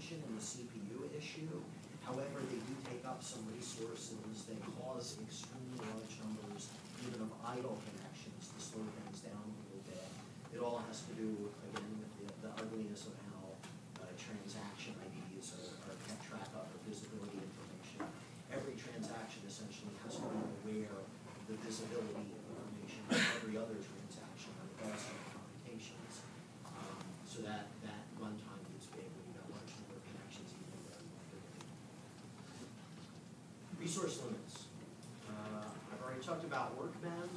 information and the CPU issue. However, they do take up some resources. They cause extremely large numbers, even of idle connections, to slow things down a little bit. It all has to do, again, with the ugliness of how transaction IDs are kept track of, or visibility information. Every transaction essentially has to be aware of the visibility information of every other transaction on all sort of computations. So that runtime gets big when you've got large number of connections, even very rapidly. Resource limits. I've already talked about workmen.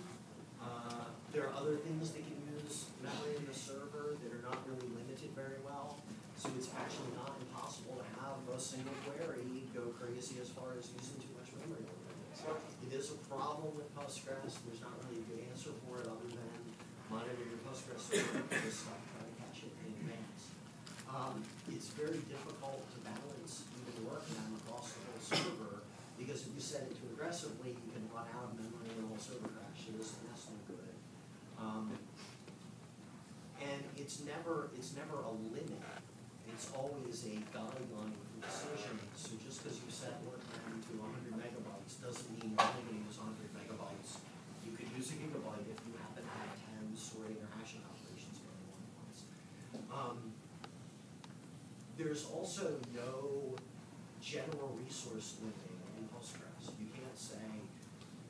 There are other things that can use memory in the server that are not really limited very well. So it's actually not impossible to have a single query go crazy as far as using too much memory. It is a problem with Postgres. There's not really a good answer for it other than monitor your Postgres server and just try to catch it in advance. It's very difficult to balance even workmen across the whole server because if you set it too aggressively, you can run out of memory and the whole server crashes, and that's no good. And it's never a limit. It's always a guideline for decisions. So just because you set workman to 100 megabytes doesn't mean you're only going to use 100 megabytes. You could use a gigabyte if you happen to have 10 sorting or hashing operations going on at once. There's also no general resource limiting in Postgres. You can't say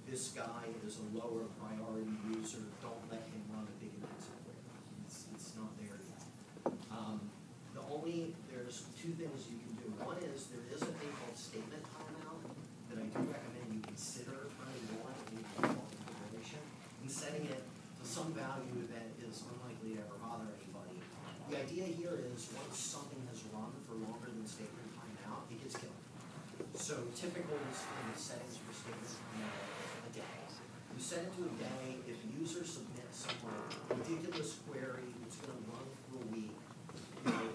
this guy is a lower priority user, don't let him run a big intensive query. It's not there yet. There's two things you can do. One is there is a thing called statement timeout that I do recommend you consider turning on in your default configuration and setting it to some value that is unlikely to ever bother anybody. The idea here is once something has run for longer than statement timeout, it gets killed. So typical settings for statement timeout a day. You set it to a day. If a user submits some ridiculous query that's going to run for a week,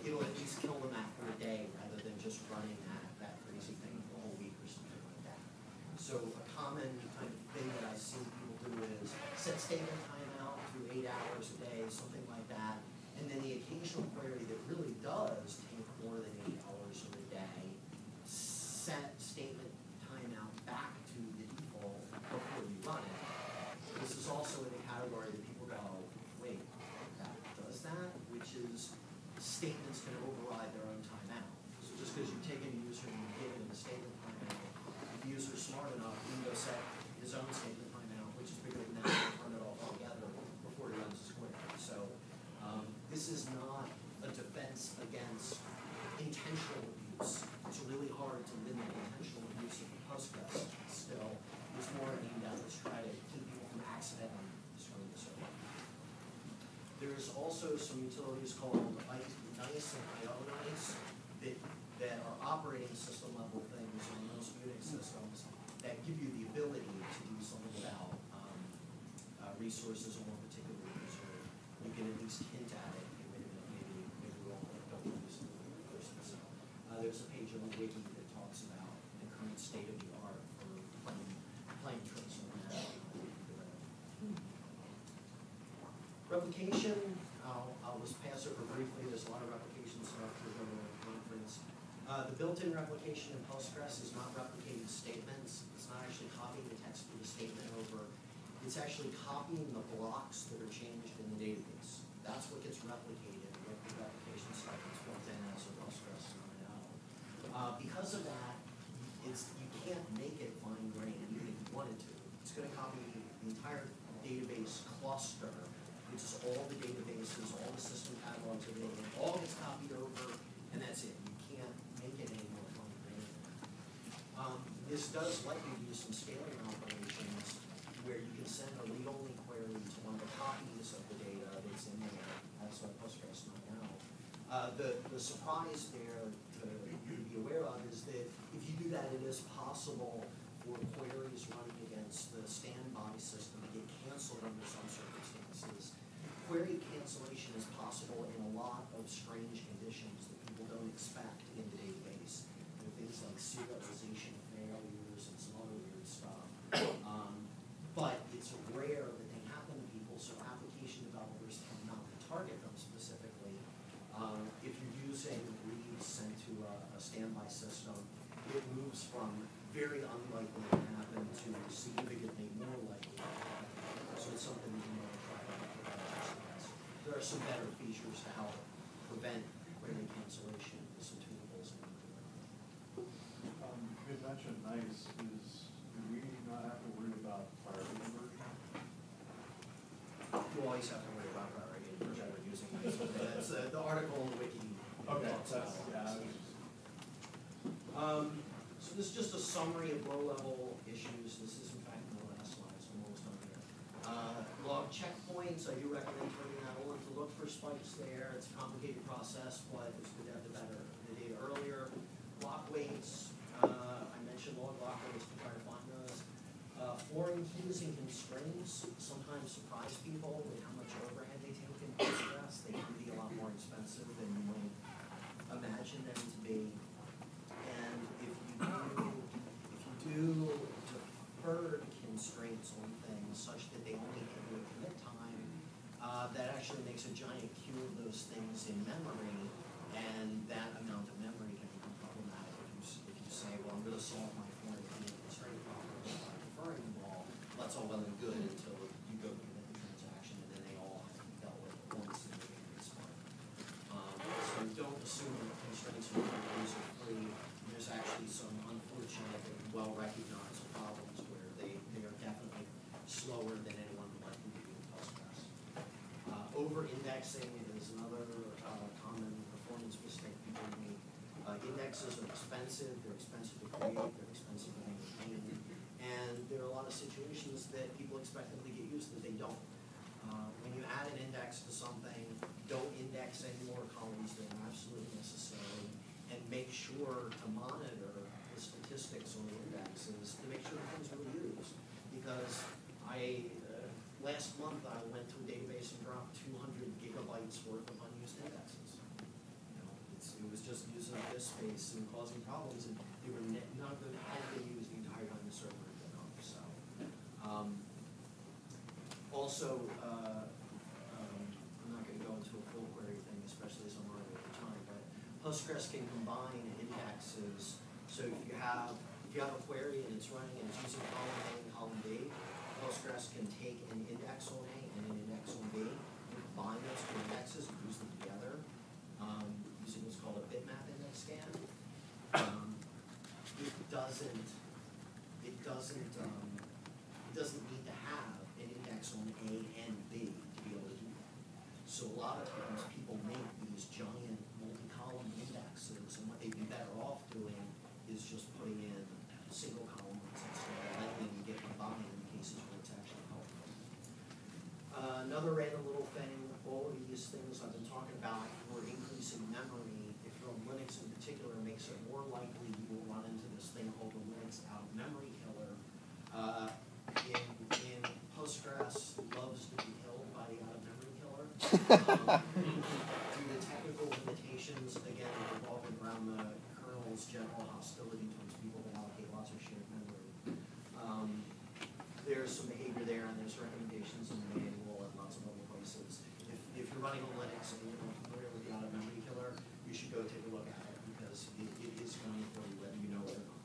it'll at least kill them after a day rather than just running that crazy thing for a whole week or something like that. So a common kind of thing that I see people do is set statement timeout to 8 hours a day, something like that, and then the occasional query that really does take more than 8 hours of a day, set statement timeout back to the default before you run it. This is also in the category that people go, wait, that does that? Which is statements can override their own timeout. So just because you've taken a user and you've given him a statement timeout, if the user's smart enough, he can go set his own statement timeout, which is bigger than that, and turn it all together before he runs his query. So this is not a defense against intentional abuse. It's really hard to limit intentional abuse of Postgres. Still, it's more aimed at let's try to keep people from accidentally destroying the server. There's also some utilities called nice and ionize that are operating system level things on most Unix systems that give you the ability to do something about resources on a particular user. You can at least hint at it. Maybe we all don't use it in the first person. There's a page on the wiki that talks about the current state of the art for playing tricks on that. Replication, I'll just pass over briefly. There's a lot of replication stuff for the conference. The built-in replication in Postgres is not replicating statements. It's not actually copying the text of the statement over. It's actually copying the blocks that are changed in the database. That's what gets replicated with the replication stuff that's built in as a Postgres 9.0. Because of that, you can't make it fine-grained even if you wanted to. It's going to copy the entire database cluster, which is all the databases, all the system catalogs, everything. It all gets copied over, and that's it. You can't make it any more fine-grained. This does let you do some scaling operations where you can send a read-only query to one of the copies of the data that's in there. That's what Postgres 9.0. The surprise there to be aware of is that if you do that, it is possible for queries running against the standby system to get canceled under some circumstances. Query cancellation is possible in a lot of strange conditions that people don't expect in the database. There are things like serialization failures and some other weird stuff. But it's rare that they happen to people, so application developers tend not to target them specifically. If you're using reads sent to a system, it moves from very unlikely to happen to significantly more likely to happen. So it's something that you want to try to success. There are some better features to help prevent query cancellation with some tools. You mentioned nice. Do we not have to worry about priority inversion? You always have to worry about priority inversion when using nice. That's the article in the wiki. Okay, talks about it. So this is just a summary of low-level issues. This is in fact the last slide, so I'm almost done here. Log checkpoints, I do recommend turning that on to look for spikes there. It's a complicated process, but it's good to have the data earlier. Block weights, I mentioned log block weights to try to find those. Foreign keys and constraints sometimes surprise people with how much overhead they take in Postgres. They can be a lot more expensive than you might imagine them to be. And if you do deferred constraints on things such that they only hit your commit time, that actually makes a giant queue of those things in memory, and that amount of memory can become problematic if you say, well, I'm going to solve my foreign commit constraint problem by deferring them all. That's all well and good until you go commit the transaction, and then they all have to be dealt with at once in the database part. So don't assume that constraints are user-free. There's actually some unfortunate and well-recognized problems where they are definitely slower than anyone would like them to be in Postgres. Over-indexing is another common performance mistake people make. Indexes are expensive. They're expensive to create. They're expensive to maintain. And there are a lot of situations that people expect them to get used that they don't. When you add an index to something, don't index any more columns than are absolutely necessary, and make sure to monitor the statistics on the indexes to make sure the things were used. Because last month I went to a database and dropped 200 gigabytes worth of unused indexes. It was just using up disk space and causing problems, and they were none of them had been used the entire time the server had been up. So, also, I'm not going to go into a full query thing, especially as I'm running out of time, but Postgres can combine indexes. So if you have a query and it's running and it's using column A and column B, Postgres can take an index on A and an index on B, and combine those two indexes and use them together using what's called a bitmap index scan. It doesn't need to have an index on A and B to be able to do that. So a lot of times people make these giant multi-column indexes, and what they'd be better off doing is just putting in single column ones instead of letting them get combined in cases where it's actually helpful. Another random little thing, all of these things I've been talking about for increasing memory, if you're on Linux in particular, makes it more likely you will run into this thing called the Linux out memory killer. In Postgres, loves to be killed by the out of memory killer. Due to technical limitations, again, revolving around the kernel's general hostility towards people that allocate lots of shared memory. There's some behavior there, and there's recommendations in the manual and lots of other places. If you're running on Linux and you're not familiar with the out of memory killer, you should go take a look at it, because it is coming for you whether you know it or not.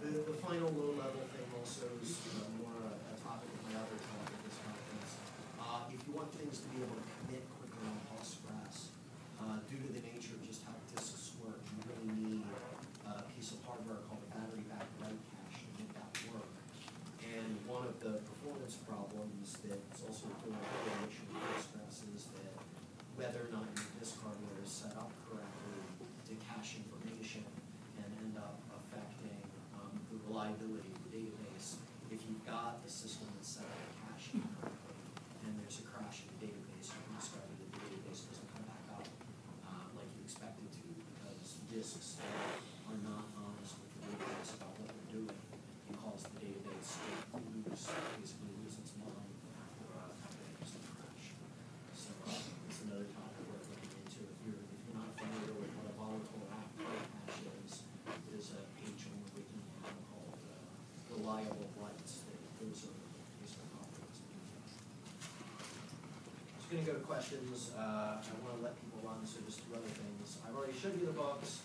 The final low-level thing also is more a topic of my other talk at this conference. If you want things to be able to commit quickly on Postgres, due to the nature of just how disks work, you really need a piece of hardware called a battery-backed write cache to make that work. And one of the performance problems that's also a durability issue with Postgres is that whether or not your disk hardware is set up correctly to cache information can end up affecting the reliability of the database. If you've got a system that's set up to cache incorrectly and there's a crash in the database, you can discover that the database doesn't come back up like you expect it to, because disks are not honest with the database about what they're doing, and cause the database to basically lose its mind or having a crash. So it's another topic worth looking into. If you're not familiar with what a volatile app cache is a page on the wiki now called reliable writes. Those are basically topics. Just going to go to questions. I want to let people run, so just two other things. I've already showed you the books.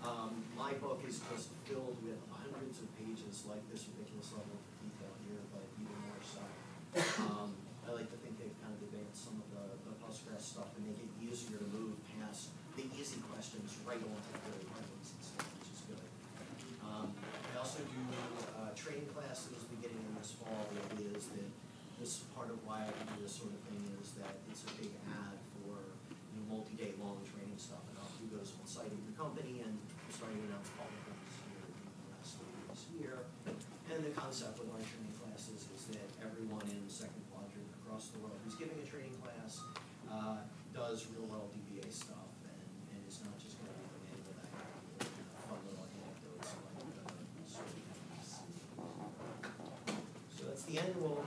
My book is just filled with hundreds of pages like this ridiculous level of detail here, but even more so. I like to think they've kind of advanced some of the Postgres stuff and make it easier to move past the easy questions right on to the really hard ones and stuff, which is good. I also do training classes beginning in this fall. It is that this part of why I do this sort of thing is that it's a big ad for multi-day long training stuff, and I'll do those on site at your company, and we're starting to announce public ones here in the last of this year. And the concept with our training classes is that everyone in the second quadrant across the world who's giving a training class does real-world DBA stuff, and is not just going to be in with that fun little anecdotes like sort of things. So that's the annual